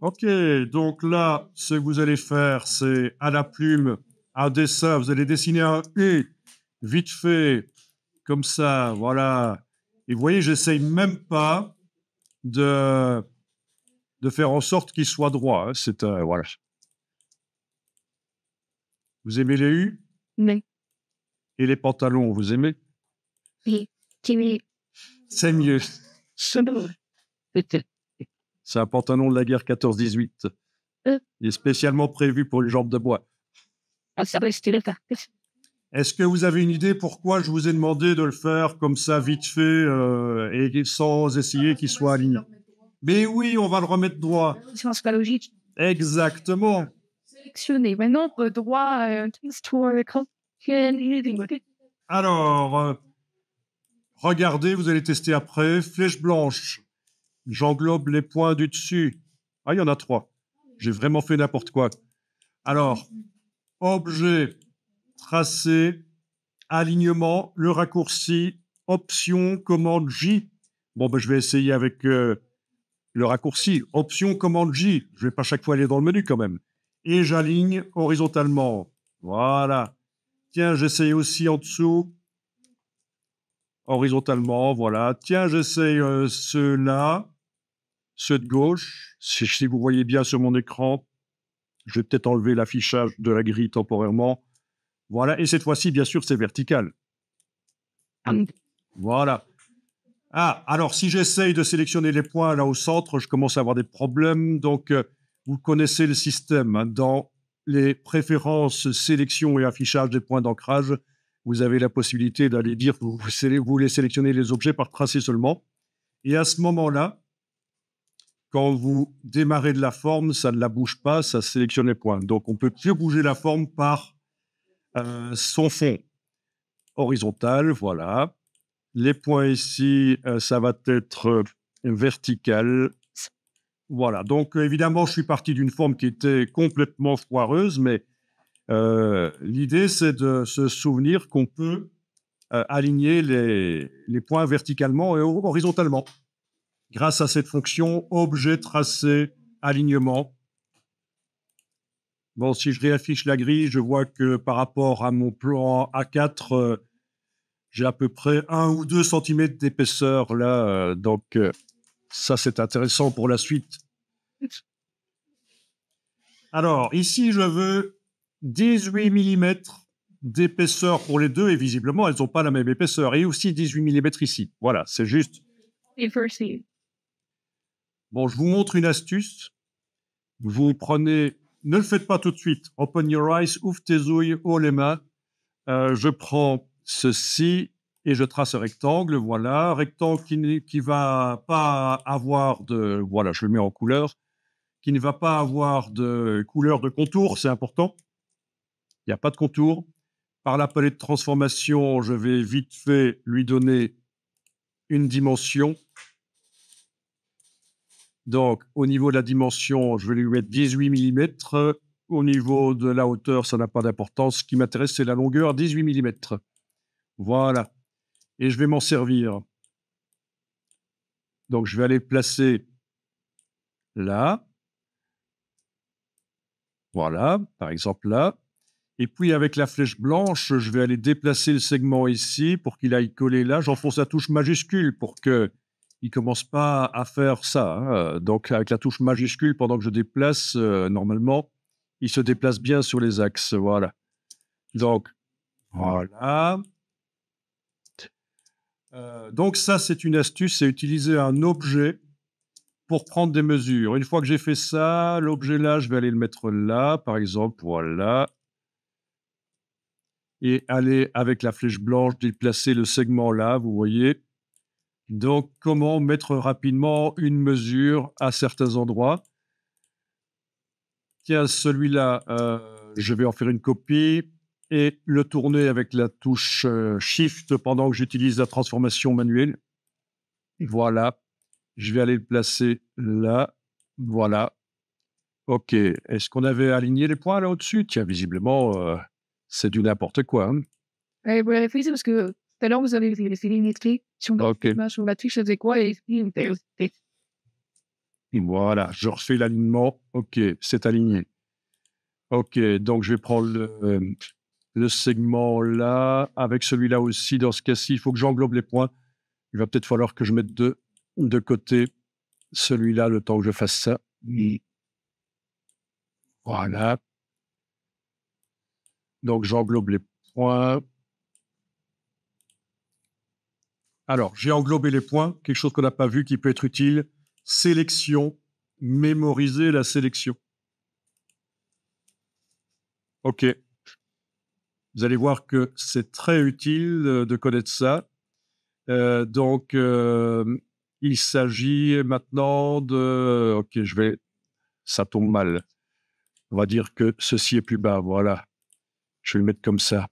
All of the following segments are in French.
Ok, donc là, ce que vous allez faire, c'est à la plume, un dessin, vous allez dessiner un « et » vite fait, comme ça, voilà. Et vous voyez, j'essaye même pas de faire en sorte qu'il soit droit, hein. C'est voilà. Vous aimez les U et les pantalons, vous aimez? C'est mieux. C'est un pantalon de la guerre 14-18. Il est spécialement prévu pour les jambes de bois. Est-ce que vous avez une idée pourquoi je vous ai demandé de le faire comme ça, vite fait, et sans essayer qu'il soit aligné? Mais oui, on va le remettre droit. C'est pas logique. Exactement. Sélectionner. Maintenant, droit, Alors, regardez, vous allez tester après. Flèche blanche. J'englobe les points du dessus. Ah, il y en a 3. J'ai vraiment fait n'importe quoi. Alors, objet, tracé, alignement, le raccourci, option, commande J. Bon, ben, je vais essayer avec le raccourci. Option, commande J. Je vais pas chaque fois aller dans le menu quand même. Et j'aligne horizontalement. Voilà. Tiens, j'essaye aussi en dessous. Horizontalement, voilà. Tiens, j'essaye ceux-là. Ceux de gauche. Si vous voyez bien sur mon écran, je vais peut-être enlever l'affichage de la grille temporairement. Voilà. Et cette fois-ci, bien sûr, c'est vertical. Voilà. Ah, alors si j'essaye de sélectionner les points là au centre, je commence à avoir des problèmes. Donc, vous connaissez le système, hein. Dans les préférences, sélection et affichage des points d'ancrage, vous avez la possibilité d'aller dire que vous voulez sélectionner les objets par tracé seulement. Et à ce moment-là, quand vous démarrez de la forme, ça ne la bouge pas, ça sélectionne les points. Donc, on peut plus bouger la forme par son fond horizontal, voilà. Les points ici, ça va être vertical. Voilà. Donc, évidemment, je suis parti d'une forme qui était complètement foireuse, mais l'idée, c'est de se souvenir qu'on peut aligner les points verticalement et horizontalement grâce à cette fonction objet, tracé, alignement. Bon, si je réaffiche la grille, je vois que par rapport à mon plan A4, j'ai à peu près 1 ou 2 centimètres d'épaisseur là, donc ça c'est intéressant pour la suite. Alors ici je veux 18 mm d'épaisseur pour les deux et visiblement elles n'ont pas la même épaisseur et aussi 18 mm ici. Voilà, c'est juste. Bon, je vous montre une astuce. Vous prenez, ne le faites pas tout de suite. Open your eyes, ouvre tes yeux, haut les mains. Je prends ceci et je trace un rectangle, voilà, rectangle qui va pas avoir de, voilà, je le mets en couleur, qui ne va pas avoir de couleur de contour, c'est important. Il n'y a pas de contour. Par la palette de transformation, je vais vite fait lui donner une dimension. Donc, au niveau de la dimension, je vais lui mettre 18 mm. Au niveau de la hauteur, ça n'a pas d'importance. Ce qui m'intéresse, c'est la longueur, 18 mm. Voilà. Et je vais m'en servir. Donc, je vais aller placer là. Voilà, par exemple là. Et puis, avec la flèche blanche, je vais aller déplacer le segment ici pour qu'il aille coller là. J'enfonce la touche majuscule pour qu'il ne commence pas à faire ça, hein. Donc, avec la touche majuscule, pendant que je déplace, normalement, il se déplace bien sur les axes. Voilà. Donc, voilà. Donc, ça, c'est une astuce, c'est utiliser un objet pour prendre des mesures. Une fois que j'ai fait ça, l'objet là, je vais aller le mettre là, par exemple, voilà. Et aller, avec la flèche blanche, déplacer le segment là, vous voyez. Donc, comment mettre rapidement une mesure à certains endroits. Tiens, celui-là, je vais en faire une copie et le tourner avec la touche Shift pendant que j'utilise la transformation manuelle. Voilà. Je vais aller le placer là. Voilà. OK. Est-ce qu'on avait aligné les points là au-dessus? Tiens, visiblement, c'est du n'importe quoi, hein. Vous l'avez fait, c'est parce que tout à l'heure, vous avez fait une électrique. Ok. Sur la touche, c'est quoi? Voilà, je refais l'alignement. Ok, c'est aligné. Ok, donc je vais prendre le segment là, avec celui-là aussi. Dans ce cas-ci, il faut que j'englobe les points. Il va peut-être falloir que je mette de côté celui-là le temps que je fasse ça. Voilà. Donc j'englobe les points. Alors, j'ai englobé les points, quelque chose qu'on n'a pas vu qui peut être utile. Sélection, mémoriser la sélection. OK. Vous allez voir que c'est très utile de connaître ça. Donc, il s'agit maintenant de... OK, ça tombe mal. On va dire que ceci est plus bas, voilà. Je vais le mettre comme ça.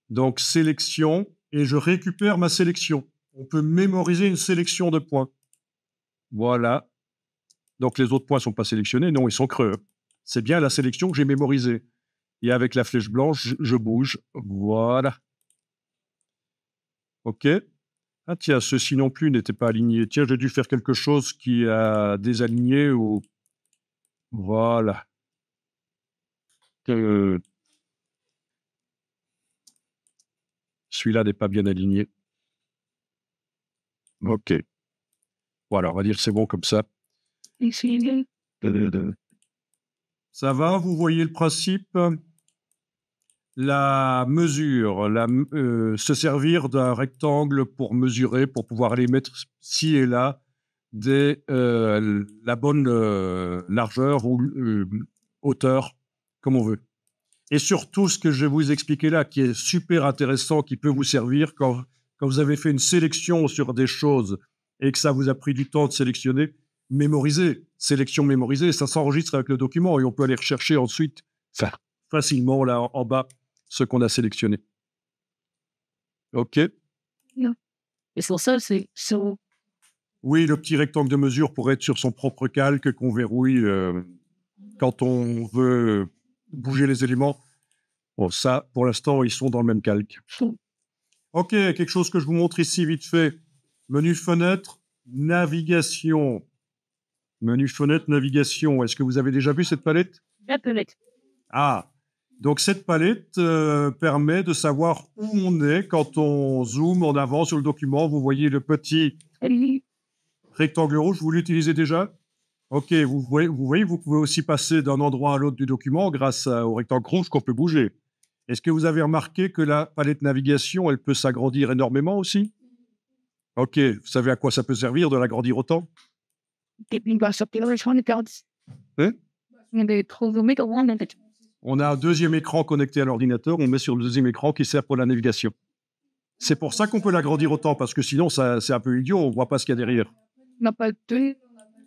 Donc, sélection, et je récupère ma sélection. On peut mémoriser une sélection de points. Voilà. Donc, les autres points ne sont pas sélectionnés. Non, ils sont creux. C'est bien la sélection que j'ai mémorisée. Et avec la flèche blanche, je bouge. Voilà. OK. Ah tiens, ceci non plus n'était pas aligné. Tiens, j'ai dû faire quelque chose qui a désaligné ou... Voilà. Celui-là n'est pas bien aligné. OK. Voilà, on va dire que c'est bon comme ça. Ça va, vous voyez le principe? La mesure, se servir d'un rectangle pour mesurer, pour pouvoir aller mettre ci et là la bonne largeur ou hauteur, comme on veut. Et surtout, ce que je vais vous expliquer là, qui est super intéressant, qui peut vous servir quand vous avez fait une sélection sur des choses et que ça vous a pris du temps de sélectionner, mémoriser, sélection mémorisée, ça s'enregistre avec le document et on peut aller rechercher ensuite facilement là en bas ce qu'on a sélectionné. OK? Non. Et sur ça, c'est sur... Oui, le petit rectangle de mesure pourrait être sur son propre calque qu'on verrouille quand on veut bouger les éléments. Bon, ça, pour l'instant, ils sont dans le même calque. OK, quelque chose que je vous montre ici vite fait. Menu fenêtre, navigation. Menu fenêtre, navigation. Est-ce que vous avez déjà vu cette palette? La palette. Ah, donc cette palette permet de savoir où on est quand on zoome en avant sur le document. Vous voyez le petit rectangle rouge, vous l'utilisez déjà? OK, vous voyez, vous pouvez aussi passer d'un endroit à l'autre du document grâce au rectangle rouge qu'on peut bouger. Est-ce que vous avez remarqué que la palette navigation, elle peut s'agrandir énormément aussi? OK, vous savez à quoi ça peut servir de l'agrandir autant? Hein? On a un deuxième écran connecté à l'ordinateur, on met sur le deuxième écran qui sert pour la navigation. C'est pour ça qu'on peut l'agrandir autant, parce que sinon, c'est un peu idiot, on ne voit pas ce qu'il y a derrière. On n'a pas de...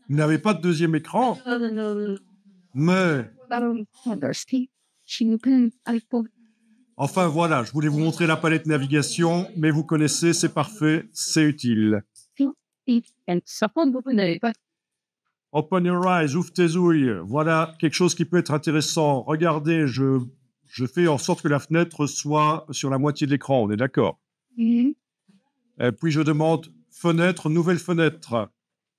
Vous n'avez pas de deuxième écran, mais... Enfin voilà, je voulais vous montrer la palette navigation, mais vous connaissez, c'est parfait, c'est utile. Open your eyes, ouvre tes ouilles. Voilà quelque chose qui peut être intéressant. Regardez, je fais en sorte que la fenêtre soit sur la moitié de l'écran, on est d'accord? Et puis je demande fenêtre, nouvelle fenêtre.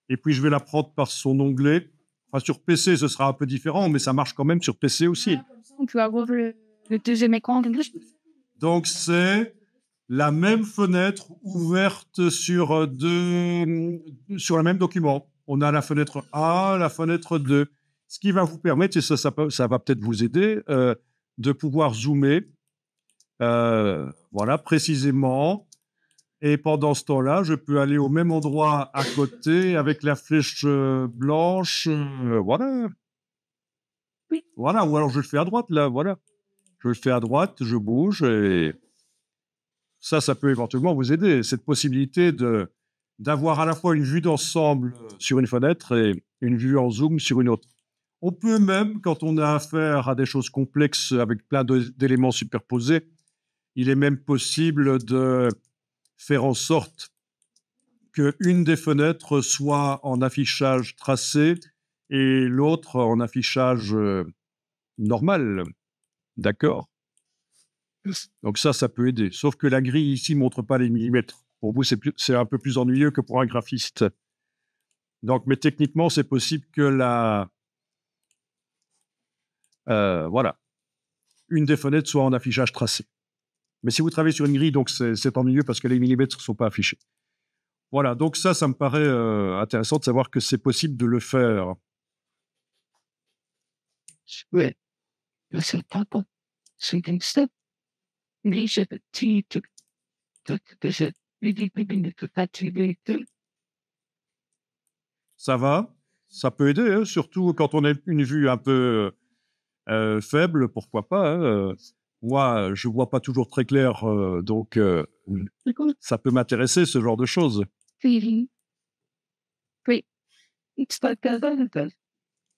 Et puis je vais la prendre par son onglet. Enfin, sur PC, ce sera un peu différent, mais ça marche quand même sur PC aussi. On peut avoir le deuxième écran. Donc c'est la même fenêtre ouverte sur le même document. On a la fenêtre A, la fenêtre 2. Ce qui va vous permettre, et ça va peut-être vous aider, de pouvoir zoomer, voilà, précisément. Et pendant ce temps-là, je peux aller au même endroit à côté avec la flèche blanche. Voilà. Oui. Voilà, ou alors je le fais à droite, là, voilà. Je le fais à droite, je bouge et ça peut éventuellement vous aider. Cette possibilité d'avoir à la fois une vue d'ensemble sur une fenêtre et une vue en zoom sur une autre. On peut même, quand on a affaire à des choses complexes avec plein d'éléments superposés, il est même possible de faire en sorte qu'une des fenêtres soit en affichage tracé et l'autre en affichage normal. D'accord? Donc ça peut aider. Sauf que la grille ici ne montre pas les millimètres. Pour vous, c'est un peu plus ennuyeux que pour un graphiste. Donc, mais techniquement, c'est possible que voilà, une des fenêtres soit en affichage tracé. Mais si vous travaillez sur une grille, donc c'est ennuyeux parce que les millimètres ne sont pas affichés. Voilà, donc ça me paraît intéressant de savoir que c'est possible de le faire. Ouais. C'est pas bon. C'est une step. Mais j'ai petit. Ça va, ça peut aider, hein, surtout quand on a une vue un peu faible, pourquoi pas. Hein. Moi, je vois pas toujours très clair, donc ça peut m'intéresser, ce genre de choses. Oui. It's like that.